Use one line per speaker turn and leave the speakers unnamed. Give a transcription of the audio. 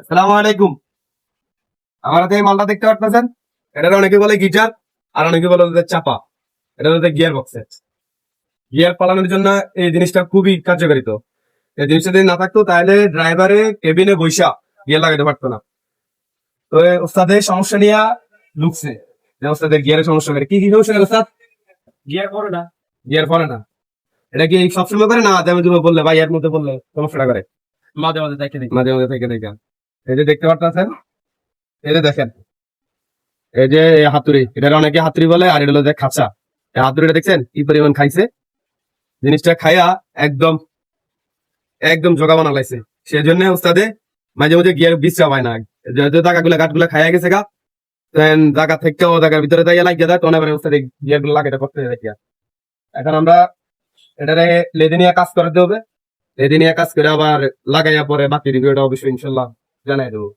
আসসালামু আলাইকুম। আমার হাতে এই মালটা দেখতে পাচ্ছেন, এটার অনেকে বলে গিটার আর অনেকে বলে ওদের চাপা। এটা হচ্ছে গিয়ার বক্সে গিয়ার পালানোর জন্য এই জিনিসটা খুবই কার্যকারী। তো এই জিনিসটা যদি না থাকতো তাহলে ড্রাইভারে কেবিনে বৈশা গিয়ার লাগাতে পারতো না। তো ওস্তাদের সমস্যা নিয়ে ঢুকছে যে ওস্তাদের গিয়ারের সমস্যা করে। কি কি সমস্যা করে ওস্তাদ?
গিয়ার করে না,
গিয়ার পরে না, এটা কি সবসময় করে না? আমি তুমি বললে ভাই এর মধ্যে বললে সমস্যাটা করে
মাঝে মাঝে দেখে দেখি।
মাঝে মাঝে থেকে দেখেন। এই যে দেখতে পারতেছেন, এই যে দেখেন, এই যে এই হাতুড়ি, এটার অনেকে হাতুড়ি বলে আর এটা হলো যে খাঁচা। এই হাতুড়িটা দেখছেন কি পরিমাণ খাইছে, জিনিসটা খাইয়া একদম একদম জোগা বানা লাইছে। সেই জন্য উস্তাদে মাঝে মাঝে গিয়ার বিশ্রাম হয় না, যেহেতু জায়গাগুলো গাছগুলো খাইয়া গেছে গা, জায়গা থেকে ও জায়গার ভিতরে যাইয়া লাগিয়ে দেয়, তখন এবার উস্তাদে গিয়ার গুলো লাগাইতে করতে দেয়। এখন আমরা এটারে লেদে নিয়ে কাজ করতে হবে, লেদে নিয়ে কাজ করে আবার লাগাইয়া পরে বাকি রিভিউটা অবশ্যই ইনশাল্লাহ জানাই দেবো।